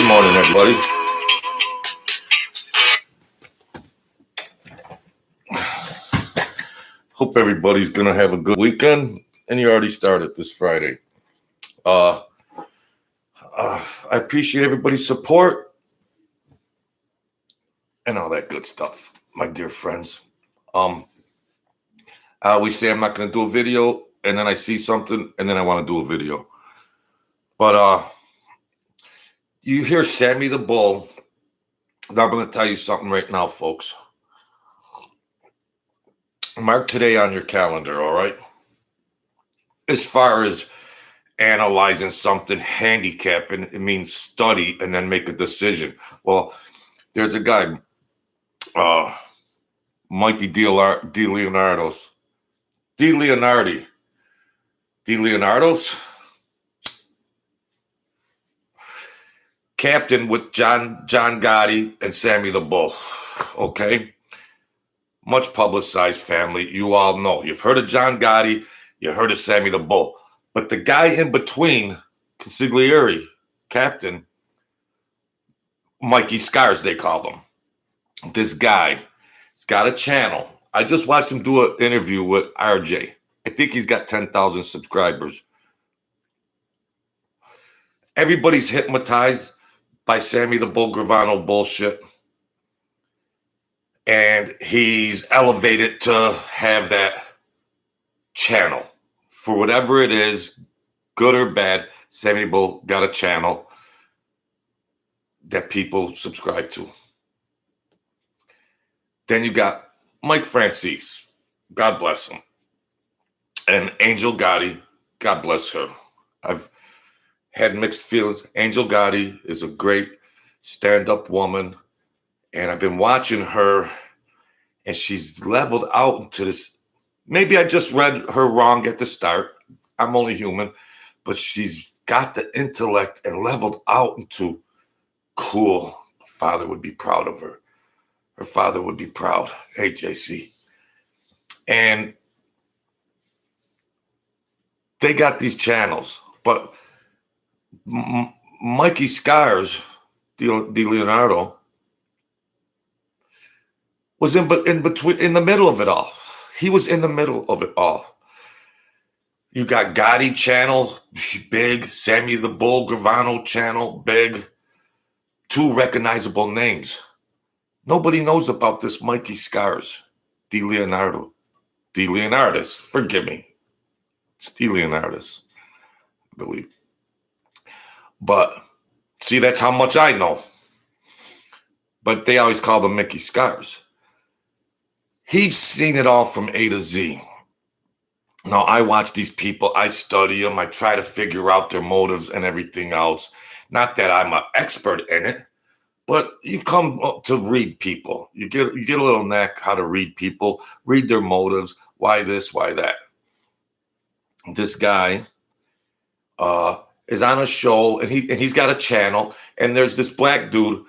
Good morning, everybody. Hope everybody's going to have a good weekend, and you already started this Friday. I appreciate everybody's support and all that good stuff, my dear friends. I always say I'm not going to do a video, and then I see something, and then I want to do a video. But you hear Sammy the Bull. Now I'm going to tell you something right now, folks. Mark today on your calendar, all right? As far as analyzing something, handicapping, it means study and then make a decision. Well, there's a guy, Mikey DiLeonardo's. DiLeonardo's captain with John Gotti and Sammy the Bull. Okay? Much publicized family. You all know. You've heard of John Gotti. You heard of Sammy the Bull. But the guy in between, consigliere, captain, Mikey Scars, they called him. This guy, he's got a channel. I just watched him do an interview with RJ. I think he's got 10,000 subscribers. Everybody's hypnotized by Sammy the Bull Gravano bullshit. And he's elevated to have that channel. For whatever it is, good or bad, Sammy the Bull got a channel that people subscribe to. Then you got Mike Francis, God bless him. And Angel Gotti, God bless her. I've had mixed feelings. Angel Gotti is a great stand-up woman. And I've been watching her, and she's leveled out into this. Maybe I just read her wrong at the start. I'm only human. But she's got the intellect and leveled out into cool. Her father would be proud of her. Her father would be proud. Hey, JC. And they got these channels. But Mikey Scars, DiLeonardo, was in the middle of it all. He was in the middle of it all. You got Gotti channel, big. Sammy the Bull Gravano channel, big. Two recognizable names. Nobody knows about this Mikey Scars, DiLeonardo. DiLeonardis, forgive me. It's DiLeonardis, I believe. But, see, that's how much I know. But they always call them Mickey Scars. He's seen it all from A to Z. Now, I watch these people. I study them. I try to figure out their motives and everything else. Not that I'm an expert in it, but you come to read people. You get a little knack how to read people, read their motives, why this, why that. This guy is on a show, and he's got a channel, and there's this black dude,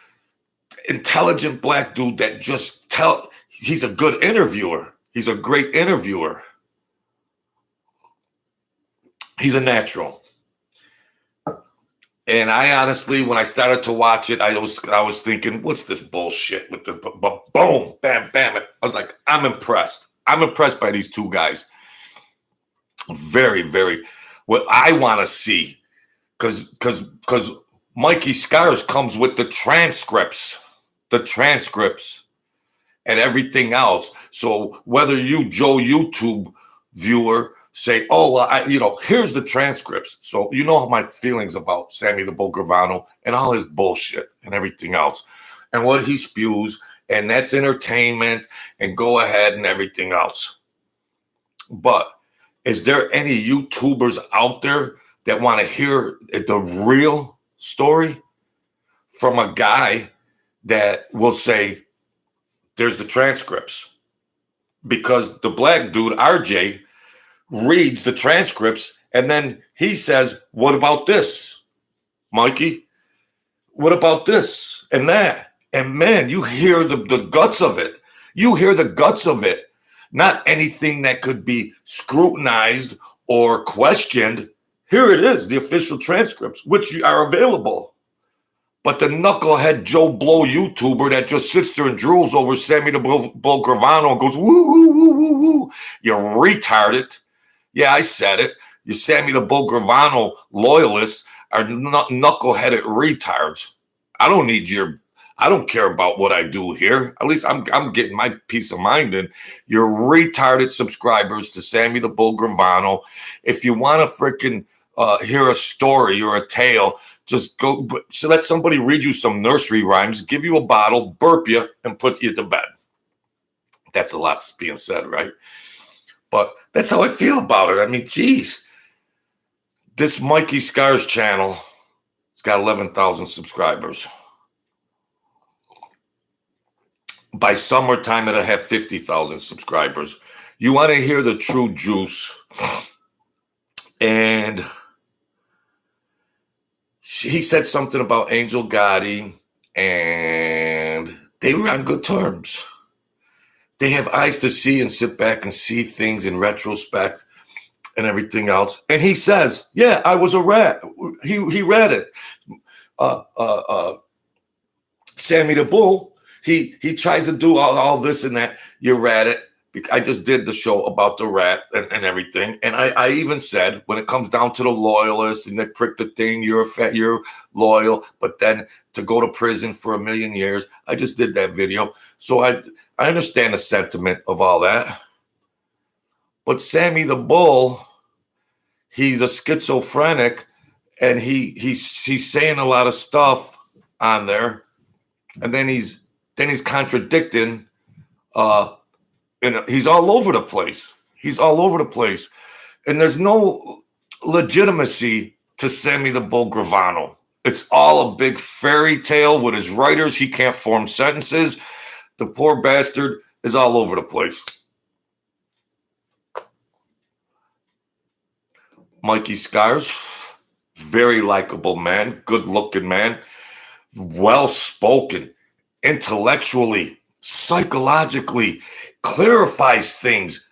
intelligent black dude that just he's a good interviewer. He's a great interviewer. He's a natural. And I honestly, when I started to watch it, I was thinking, what's this bullshit with the boom, bam, bam. I was like, I'm impressed. I'm impressed by these two guys. Very, very. What I want to see, because Mikey Scars comes with the transcripts and everything else. So whether you, Joe YouTube viewer, say, oh, well, here's the transcripts. So you know my feelings about Sammy the Bull Gravano and all his bullshit and everything else and what he spews, and that's entertainment and go ahead and everything else. But is there any YouTubers out there that want to hear the real story from a guy that will say, there's the transcripts? Because the black dude, RJ, reads the transcripts, and then he says, what about this, Mikey? What about this and that? And man, you hear the guts of it. You hear the guts of it. Not anything that could be scrutinized or questioned. Here it is, the official transcripts, which are available. But the knucklehead Joe Blow YouTuber that just sits there and drools over Sammy the Bull Gravano and goes, woo, woo, woo, woo, woo. You retarded. Yeah, I said it. You Sammy the Bull Gravano loyalists are knuckleheaded retards. I don't care about what I do here. At least I'm getting my peace of mind in. You're retarded subscribers to Sammy the Bull Gravano. If you want to freaking hear a story or a tale, just go let somebody read you some nursery rhymes, give you a bottle, burp you, and put you to bed. That's a lot being said, right? But that's how I feel about it. I mean, geez. This Mikey Scars channel, it's got 11,000 subscribers. By summertime, it'll have 50,000 subscribers. You want to hear the true juice. And he said something about Angel Gotti, and they were on good terms. They have eyes to see and sit back and see things in retrospect and everything else. And he says, yeah, I was a rat. He read it. Sammy the Bull, he tries to do all this and that. You read it. I just did the show about the rat and everything. And I even said, when it comes down to the loyalists and they prick the thing, you're loyal, but then to go to prison for 1 million years, I just did that video. So I understand the sentiment of all that. But Sammy the Bull, he's a schizophrenic, and he's saying a lot of stuff on there, and then he's contradicting. And he's all over the place. He's all over the place, and there's no legitimacy to Sammy the Bull Gravano. It's all a big fairy tale with his writers. He can't form sentences. The poor bastard is all over the place. Mikey Scars, very likable man, good-looking man, well-spoken, intellectually, psychologically, clarifies things.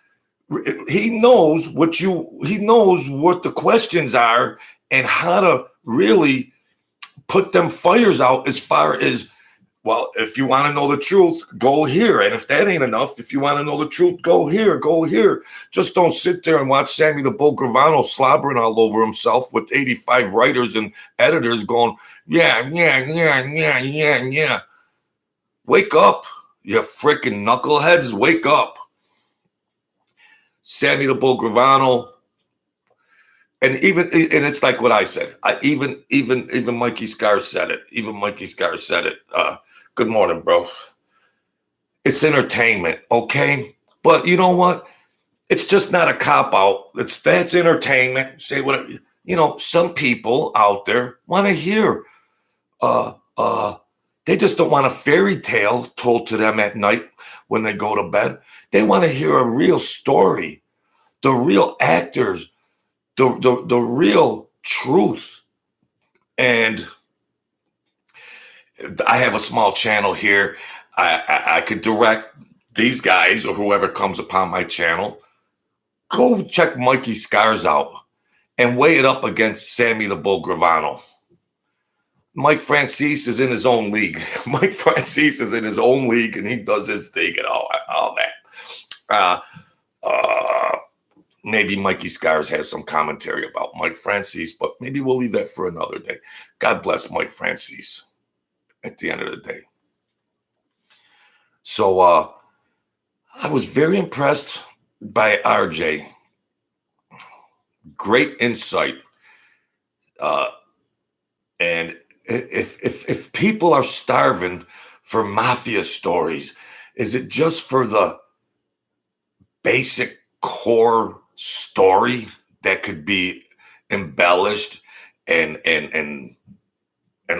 He knows what the questions are and how to really put them fires out as far as, well, if you want to know the truth, go here. And if that ain't enough, if you want to know the truth, go here, go here. Just don't sit there and watch Sammy the Bull Gravano slobbering all over himself with 85 writers and editors going, yeah. Wake up, you freaking knuckleheads, wake up. Sammy the Bull Gravano, and it's like what I said. Even Mikey Scars said it. Even Mikey Scars said it. Good morning, bro. It's entertainment, okay? But you know what? It's just not a cop-out. That's entertainment. Say whatever. You know, some people out there want to hear. They just don't want a fairy tale told to them at night when they go to bed. They want to hear a real story, the real actors, the real truth. And I have a small channel here. I could direct these guys or whoever comes upon my channel. Go check Mikey Scars out and weigh it up against Sammy the Bull Gravano. Mike Francis is in his own league. Mike Francis is in his own league, and he does his thing and all that. Maybe Mikey Scars has some commentary about Mike Francis, but maybe we'll leave that for another day. God bless Mike Francis at the end of the day. So I was very impressed by RJ. Great insight. And if people are starving for mafia stories, is it just for the basic core story that could be embellished and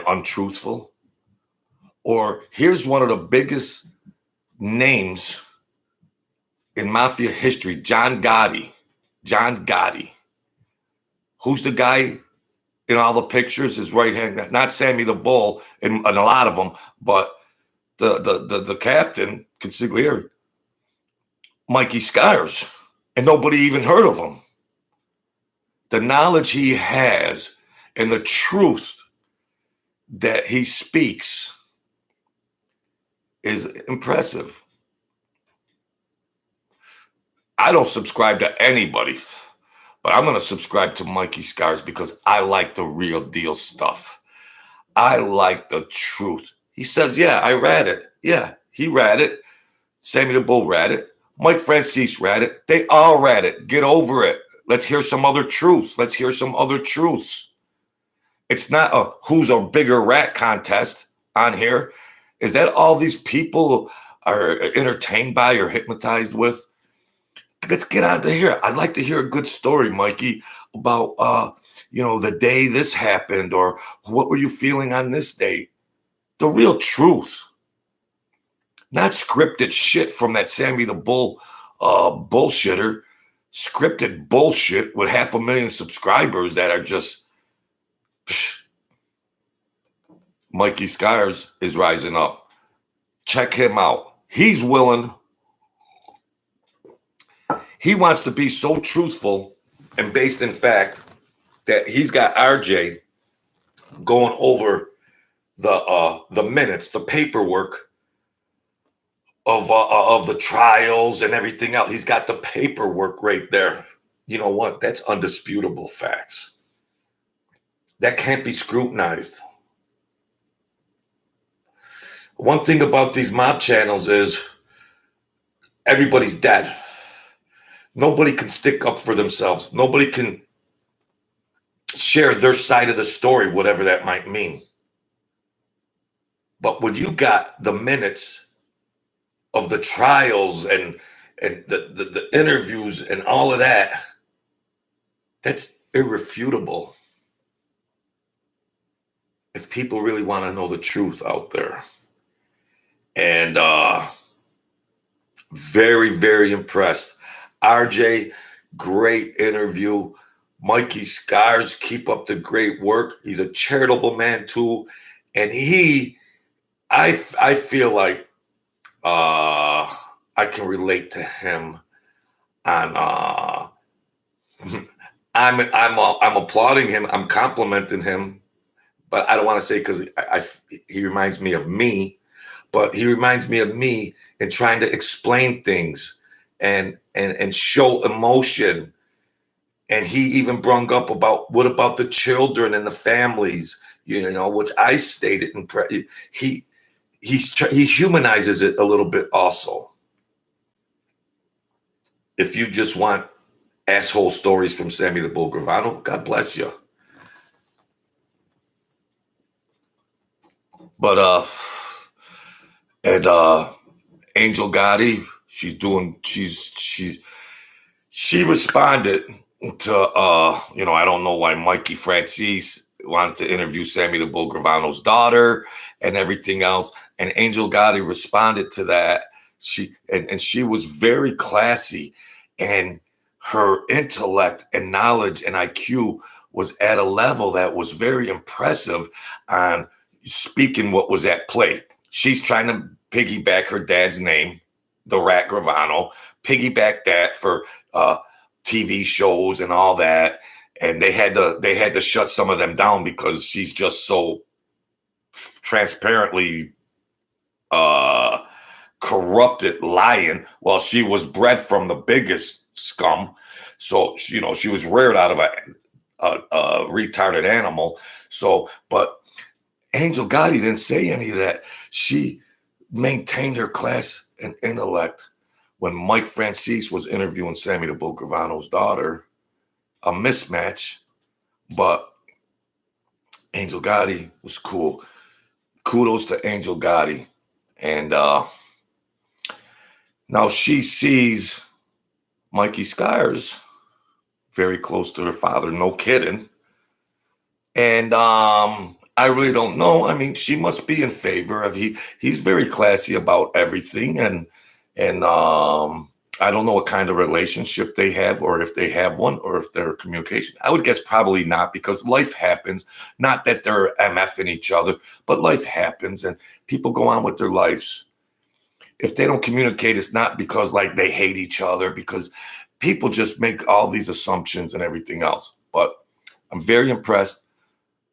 untruthful? Or here's one of the biggest names in mafia history, John Gotti. John Gotti. Who's the guy in all the pictures? His right hand, not Sammy the Bull in a lot of them, but the captain, consigliere, Mikey Scars, and nobody even heard of him. The knowledge he has and the truth that he speaks is impressive. I don't subscribe to anybody, but I'm going to subscribe to Mikey Scars because I like the real deal stuff. I like the truth. He says, yeah, I read it. Yeah, he read it. Sammy the Bull read it. Mike Francis read it. They all read it. Get over it. Let's hear some other truths. Let's hear some other truths. It's not a who's a bigger rat contest on here. Is that all these people are entertained by or hypnotized with? Let's get out of here. I'd like to hear a good story, Mikey, about the day this happened, or what were you feeling on this day? The real truth. Not scripted shit from that Sammy the Bull bullshitter. Scripted bullshit with 500,000 subscribers that are just... Mikey Scars is rising up. Check him out. He's willing. He wants to be so truthful and based in fact that he's got RJ going over the minutes, the paperwork of the trials and everything else. He's got the paperwork right there. You know what? That's undisputable facts. That can't be scrutinized. One thing about these mob channels is everybody's dead. Nobody can stick up for themselves. Nobody can share their side of the story, whatever that might mean. But when you got the minutes of the trials and the interviews and all of that, that's irrefutable. If people really want to know the truth out there. And very, very impressed. RJ, great interview. Mikey Scars, keep up the great work. He's a charitable man too. And I feel like I can relate to him on I'm applauding him, I'm complimenting him, but I don't want to say because he reminds me of me, but he reminds me of me in trying to explain things and show emotion. And he even brung up about what about the children and the families, which I stated. He humanizes it a little bit also. If you just want asshole stories from Sammy the Bull Gravano, God bless you. But Angel Gotti, she responded to I don't know why Mikey Francis wanted to interview Sammy the Bull Gravano's daughter and everything else, and Angel Gotti responded to that. She was very classy, and her intellect and knowledge and IQ was at a level that was very impressive on speaking what was at play. She's trying to piggyback her dad's name, the Rat Gravano, piggyback that for TV shows and all that, and they had to shut some of them down because she's just so transparently corrupted, lying. Well, she was bred from the biggest scum, so she was reared out of a retarded animal. So, but Angel Gotti didn't say any of that. She maintained her class and intellect. When Mike Francis was interviewing Sammy the Bull Gravano's daughter, a mismatch, but Angel Gotti was cool. Kudos to Angel Gotti. And now she sees Mikey Scars very close to her father, no kidding. And I really don't know. I mean, she must be in favor of he's very classy about everything, and I don't know what kind of relationship they have, or if they have one, or if they're communication. I would guess probably not, because life happens. Not that they're MFing each other, but life happens, and people go on with their lives. If they don't communicate, it's not because like they hate each other, because people just make all these assumptions and everything else. But I'm very impressed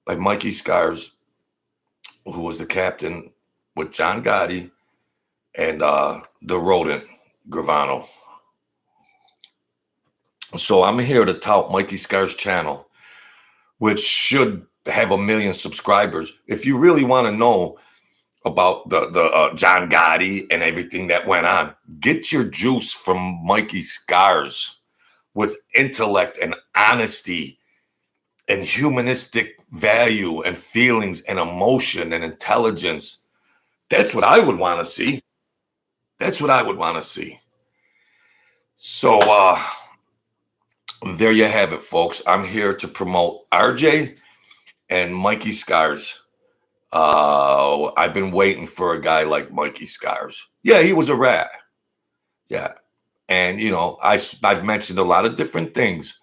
by Mikey Scars. who was the captain with John Gotti and the rodent, Gravano. So I'm here to tout Mikey Scar's channel, which should have 1 million subscribers. If you really want to know about the John Gotti and everything that went on, get your juice from Mikey Scars with intellect and honesty and humanistic value and feelings and emotion and intelligence. That's what I would want to see. That's what I would want to see. So there you have it, folks. I'm here to promote RJ and Mikey Scars. I've been waiting for a guy like Mikey Scars. Yeah, he was a rat. Yeah. And, you know, I've mentioned a lot of different things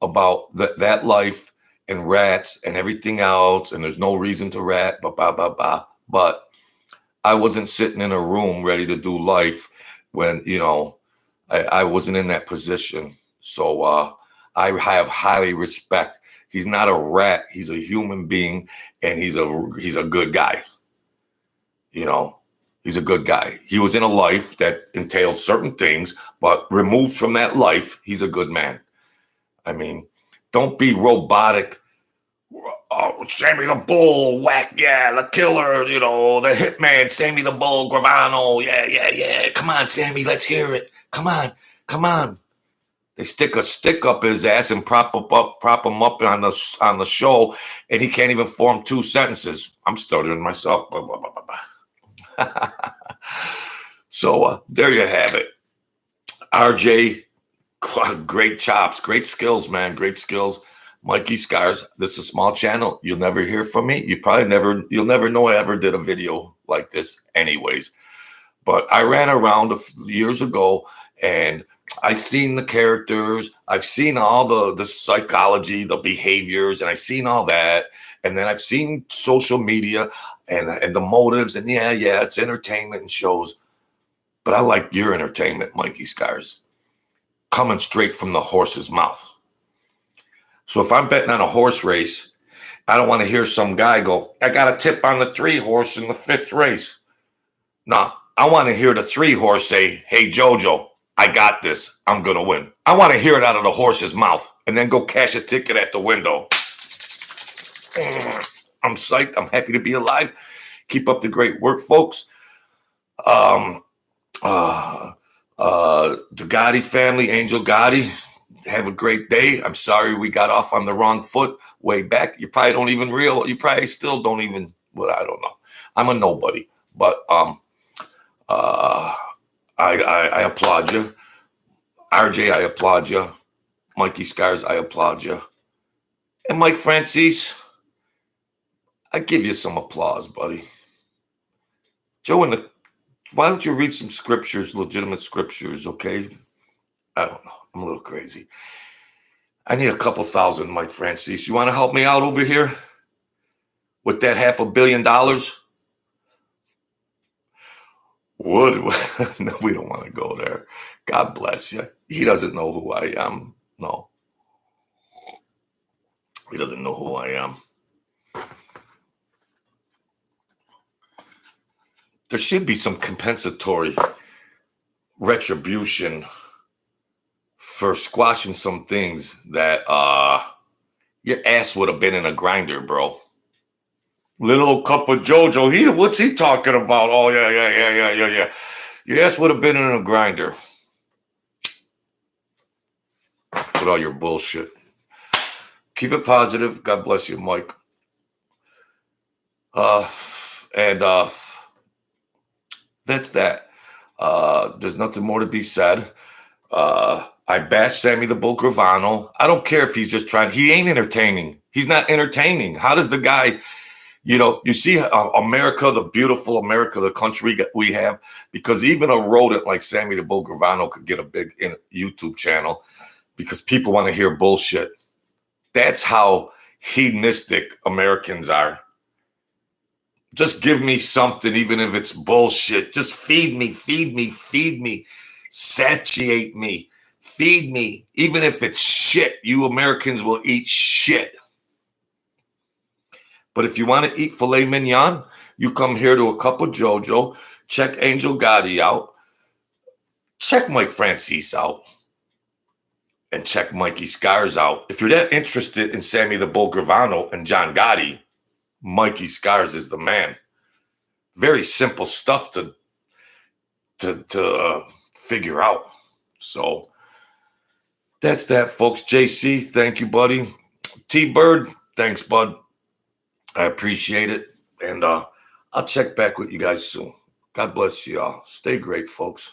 about that life and rats and everything else. And there's no reason to rat, but I wasn't sitting in a room ready to do life when, you know, I wasn't in that position. So I have highly respect. He's not a rat. He's a human being, and he's a good guy. You know, he's a good guy. He was in a life that entailed certain things, but removed from that life, he's a good man. I mean, don't be robotic. Oh, Sammy the Bull, whack, yeah, the killer, you know, the hitman, Sammy the Bull, Gravano, yeah. Come on, Sammy, let's hear it. Come on. They stick a stick up his ass and prop him up on the show, and he can't even form 2 sentences. I'm stuttering myself. So there you have it. RJ, great chops, great skills, man, great skills. Mikey Scars, this is a small channel. You'll never hear from me. You'll never know I ever did a video like this anyways. But I ran around years ago, and I've seen the characters. I've seen all the psychology, the behaviors, and I've seen all that. And then I've seen social media and the motives. And yeah, it's entertainment and shows. But I like your entertainment, Mikey Scars, coming straight from the horse's mouth. So if I'm betting on a horse race, I don't want to hear some guy go, I got a tip on the 3 horse in the 5th race. No, I want to hear the 3 horse say, hey, Jojo, I got this. I'm going to win. I want to hear it out of the horse's mouth and then go cash a ticket at the window. I'm psyched. I'm happy to be alive. Keep up the great work, folks. The Gotti family, Angel Gotti, have a great day. I'm sorry we got off on the wrong foot way back. You probably don't even you probably still don't even, well, I don't know. I'm a nobody, but I applaud you. RJ, I applaud you. Mikey Scars, I applaud you. And Mike Francis, I give you some applause, buddy. Joe, why don't you read some scriptures, legitimate scriptures, okay? I don't know. I'm a little crazy. I need a couple thousand, Mike Francis. You want to help me out over here with that $500 million? What? No, we don't want to go there. God bless you. He doesn't know who I am. No. He doesn't know who I am. There should be some compensatory retribution for squashing some things that your ass would have been in a grinder, bro. Little cup of Jojo. What's he talking about? Oh, yeah. Your ass would have been in a grinder. With all your bullshit. Keep it positive. God bless you, Mike. And that's that. There's nothing more to be said. I bash Sammy the Bull Gravano. I don't care if he's just trying. He ain't entertaining. He's not entertaining. How does the guy, you see America, the beautiful America, the country we have, because even a rodent like Sammy the Bull Gravano could get a big YouTube channel because people want to hear bullshit. That's how hedonistic Americans are. Just give me something, even if it's bullshit. Just feed me. Satiate me. Feed me. Even if it's shit, you Americans will eat shit. But if you want to eat filet mignon, you come here to a Cup of JoJo. Check Angel Gotti out. Check Mike Francis out. And check Mikey Scars out. If you're that interested in Sammy the Bull Gravano and John Gotti, Mikey Scars is the man. Very simple stuff to figure out. So that's that, folks. JC, thank you, buddy. T-Bird, thanks, bud. I appreciate it. And I'll check back with you guys soon. God bless you all. Stay great, folks.